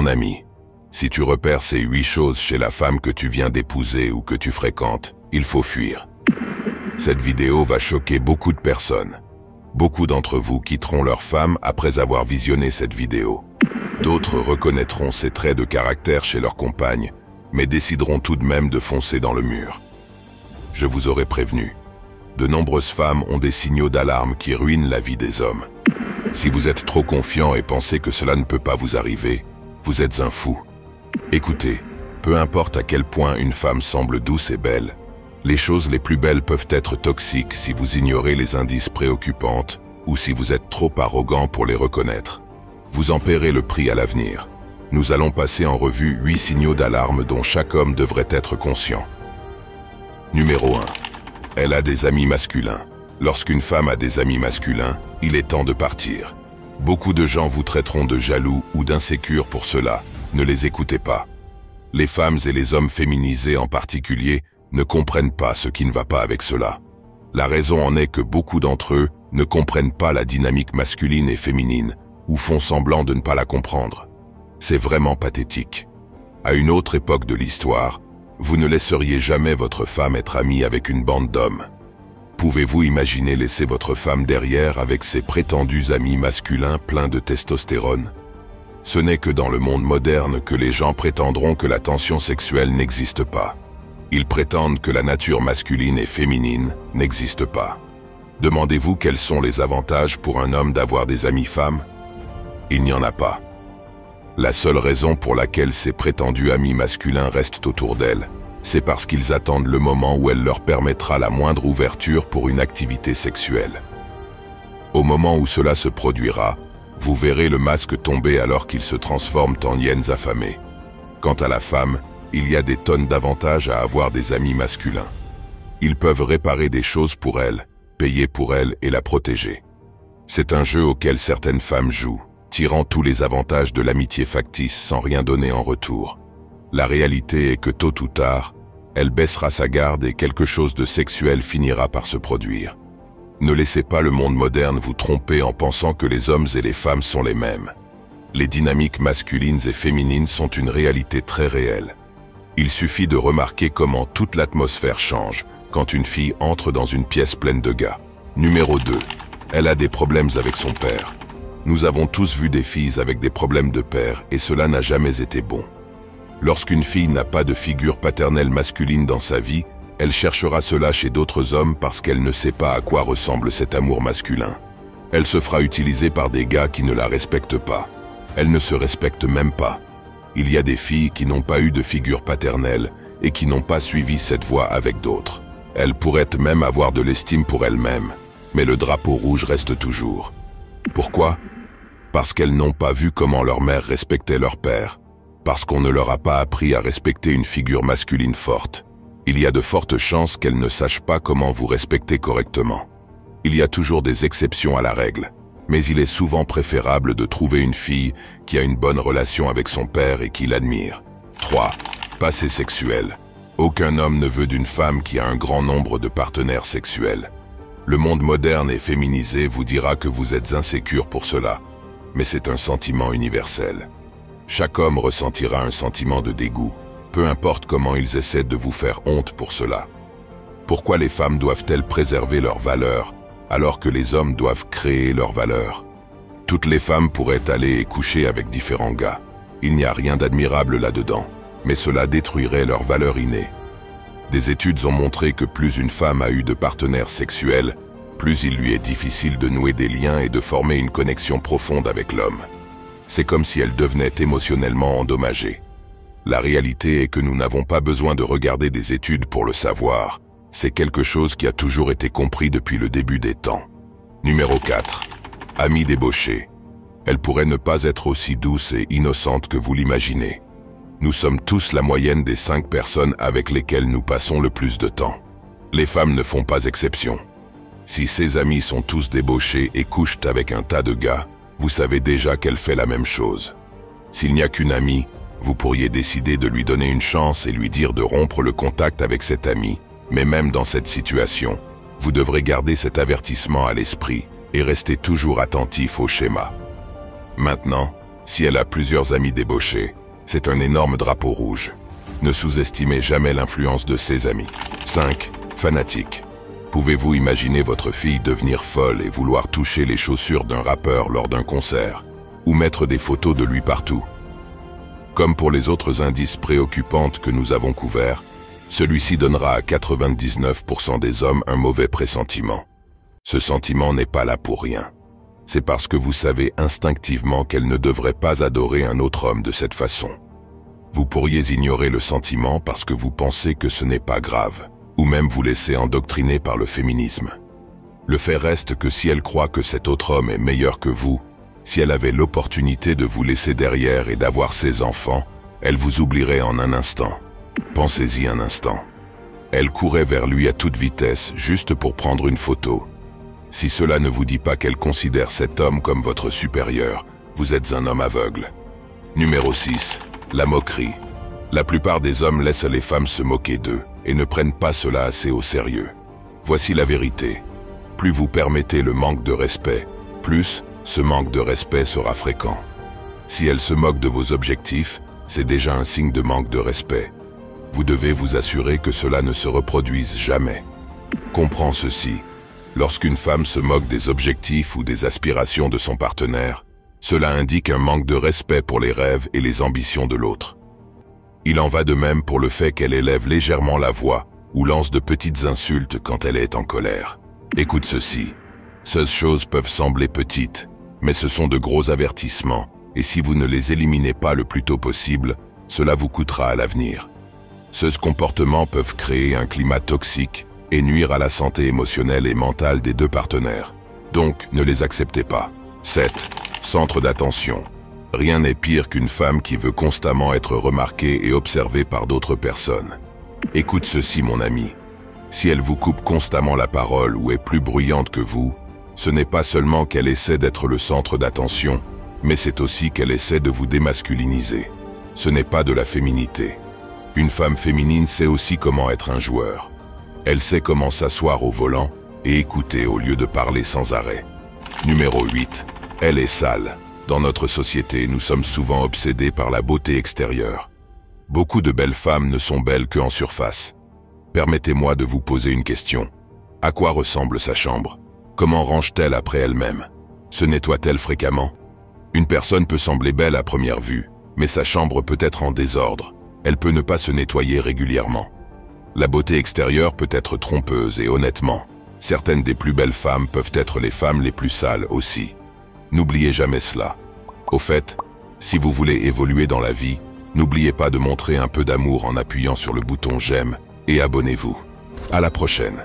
Mon ami, si tu repères ces 8 choses chez la femme que tu viens d'épouser ou que tu fréquentes, il faut fuir. Cette vidéo va choquer beaucoup de personnes. Beaucoup d'entre vous quitteront leur femme après avoir visionné cette vidéo. D'autres reconnaîtront ces traits de caractère chez leur compagne, mais décideront tout de même de foncer dans le mur. Je vous aurais prévenu. De nombreuses femmes ont des signaux d'alarme qui ruinent la vie des hommes. Si vous êtes trop confiant et pensez que cela ne peut pas vous arriver, vous êtes un fou. Écoutez, peu importe à quel point une femme semble douce et belle, les choses les plus belles peuvent être toxiques si vous ignorez les indices préoccupants ou si vous êtes trop arrogant pour les reconnaître. Vous en paierez le prix à l'avenir. Nous allons passer en revue 8 signaux d'alarme dont chaque homme devrait être conscient. Numéro 1. Elle a des amis masculins. Lorsqu'une femme a des amis masculins, il est temps de partir. Beaucoup de gens vous traiteront de jaloux ou d'insécure pour cela. Ne les écoutez pas. Les femmes et les hommes féminisés en particulier ne comprennent pas ce qui ne va pas avec cela. La raison en est que beaucoup d'entre eux ne comprennent pas la dynamique masculine et féminine ou font semblant de ne pas la comprendre. C'est vraiment pathétique. À une autre époque de l'histoire, vous ne laisseriez jamais votre femme être amie avec une bande d'hommes. Pouvez-vous imaginer laisser votre femme derrière avec ses prétendus amis masculins pleins de testostérone? Ce n'est que dans le monde moderne que les gens prétendront que la tension sexuelle n'existe pas. Ils prétendent que la nature masculine et féminine n'existe pas. Demandez-vous quels sont les avantages pour un homme d'avoir des amis femmes? Il n'y en a pas. La seule raison pour laquelle ces prétendus amis masculins restent autour d'elle, c'est parce qu'ils attendent le moment où elle leur permettra la moindre ouverture pour une activité sexuelle. Au moment où cela se produira, vous verrez le masque tomber alors qu'ils se transforment en hyènes affamées. Quant à la femme, il y a des tonnes d'avantages à avoir des amis masculins. Ils peuvent réparer des choses pour elle, payer pour elle et la protéger. C'est un jeu auquel certaines femmes jouent, tirant tous les avantages de l'amitié factice sans rien donner en retour. La réalité est que tôt ou tard, elle baissera sa garde et quelque chose de sexuel finira par se produire. Ne laissez pas le monde moderne vous tromper en pensant que les hommes et les femmes sont les mêmes. Les dynamiques masculines et féminines sont une réalité très réelle. Il suffit de remarquer comment toute l'atmosphère change quand une fille entre dans une pièce pleine de gars. Numéro 2. Elle a des problèmes avec son père. Nous avons tous vu des filles avec des problèmes de père et cela n'a jamais été bon. Lorsqu'une fille n'a pas de figure paternelle masculine dans sa vie, elle cherchera cela chez d'autres hommes parce qu'elle ne sait pas à quoi ressemble cet amour masculin. Elle se fera utiliser par des gars qui ne la respectent pas. Elle ne se respecte même pas. Il y a des filles qui n'ont pas eu de figure paternelle et qui n'ont pas suivi cette voie avec d'autres. Elles pourraient même avoir de l'estime pour elles-mêmes, mais le drapeau rouge reste toujours. Pourquoi? Parce qu'elles n'ont pas vu comment leur mère respectait leur père. Parce qu'on ne leur a pas appris à respecter une figure masculine forte. Il y a de fortes chances qu'elles ne sachent pas comment vous respecter correctement. Il y a toujours des exceptions à la règle, mais il est souvent préférable de trouver une fille qui a une bonne relation avec son père et qui l'admire. 3. Passé sexuel. Aucun homme ne veut d'une femme qui a un grand nombre de partenaires sexuels. Le monde moderne et féminisé vous dira que vous êtes insécure pour cela, mais c'est un sentiment universel. Chaque homme ressentira un sentiment de dégoût, peu importe comment ils essaient de vous faire honte pour cela. Pourquoi les femmes doivent-elles préserver leurs valeurs, alors que les hommes doivent créer leurs valeurs? Toutes les femmes pourraient aller et coucher avec différents gars. Il n'y a rien d'admirable là-dedans, mais cela détruirait leurs valeurs innées. Des études ont montré que plus une femme a eu de partenaires sexuels, plus il lui est difficile de nouer des liens et de former une connexion profonde avec l'homme. C'est comme si elle devenait émotionnellement endommagée. La réalité est que nous n'avons pas besoin de regarder des études pour le savoir. C'est quelque chose qui a toujours été compris depuis le début des temps. Numéro 4. Amie débauchée. Elle pourrait ne pas être aussi douce et innocente que vous l'imaginez. Nous sommes tous la moyenne des 5 personnes avec lesquelles nous passons le plus de temps. Les femmes ne font pas exception. Si ses amis sont tous débauchés et couchent avec un tas de gars, vous savez déjà qu'elle fait la même chose. S'il n'y a qu'une amie, vous pourriez décider de lui donner une chance et lui dire de rompre le contact avec cette amie. Mais même dans cette situation, vous devrez garder cet avertissement à l'esprit et rester toujours attentif au schéma. Maintenant, Si elle a plusieurs amis débauchés, c'est un énorme drapeau rouge. Ne sous-estimez jamais l'influence de ses amis. 5. Fanatique. Pouvez-vous imaginer votre fille devenir folle et vouloir toucher les chaussures d'un rappeur lors d'un concert, ou mettre des photos de lui partout? Comme pour les autres indices préoccupants que nous avons couverts, celui-ci donnera à 99% des hommes un mauvais pressentiment. Ce sentiment n'est pas là pour rien. C'est parce que vous savez instinctivement qu'elle ne devrait pas adorer un autre homme de cette façon. Vous pourriez ignorer le sentiment parce que vous pensez que ce n'est pas grave, ou même vous laisser endoctriner par le féminisme. Le fait reste que si elle croit que cet autre homme est meilleur que vous, si elle avait l'opportunité de vous laisser derrière et d'avoir ses enfants, elle vous oublierait en un instant. Pensez-y un instant. Elle courait vers lui à toute vitesse, juste pour prendre une photo. Si cela ne vous dit pas qu'elle considère cet homme comme votre supérieur, vous êtes un homme aveugle. Numéro 6. La moquerie. La plupart des hommes laissent les femmes se moquer d'eux et ne prennent pas cela assez au sérieux. Voici la vérité. Plus vous permettez le manque de respect, plus ce manque de respect sera fréquent. Si elle se moque de vos objectifs, c'est déjà un signe de manque de respect. Vous devez vous assurer que cela ne se reproduise jamais. Comprends ceci. Lorsqu'une femme se moque des objectifs ou des aspirations de son partenaire, cela indique un manque de respect pour les rêves et les ambitions de l'autre. Il en va de même pour le fait qu'elle élève légèrement la voix ou lance de petites insultes quand elle est en colère. Écoute ceci. Ces choses peuvent sembler petites, mais ce sont de gros avertissements, et si vous ne les éliminez pas le plus tôt possible, cela vous coûtera à l'avenir. Ces comportements peuvent créer un climat toxique et nuire à la santé émotionnelle et mentale des deux partenaires. Donc, ne les acceptez pas. 7. Centre d'attention. Rien n'est pire qu'une femme qui veut constamment être remarquée et observée par d'autres personnes. Écoute ceci, mon ami. Si elle vous coupe constamment la parole ou est plus bruyante que vous, ce n'est pas seulement qu'elle essaie d'être le centre d'attention, mais c'est aussi qu'elle essaie de vous démasculiniser. Ce n'est pas de la féminité. Une femme féminine sait aussi comment être un joueur. Elle sait comment s'asseoir au volant et écouter au lieu de parler sans arrêt. Numéro 8. Elle est sale. Dans notre société, nous sommes souvent obsédés par la beauté extérieure. Beaucoup de belles femmes ne sont belles qu'en surface. Permettez-moi de vous poser une question. À quoi ressemble sa chambre? Comment range-t-elle après elle-même? Se nettoie-t-elle fréquemment? Une personne peut sembler belle à première vue, mais sa chambre peut être en désordre. Elle peut ne pas se nettoyer régulièrement. La beauté extérieure peut être trompeuse et honnêtement, certaines des plus belles femmes peuvent être les femmes les plus sales aussi. N'oubliez jamais cela. Au fait, si vous voulez évoluer dans la vie, n'oubliez pas de montrer un peu d'amour en appuyant sur le bouton j'aime et abonnez-vous. À la prochaine.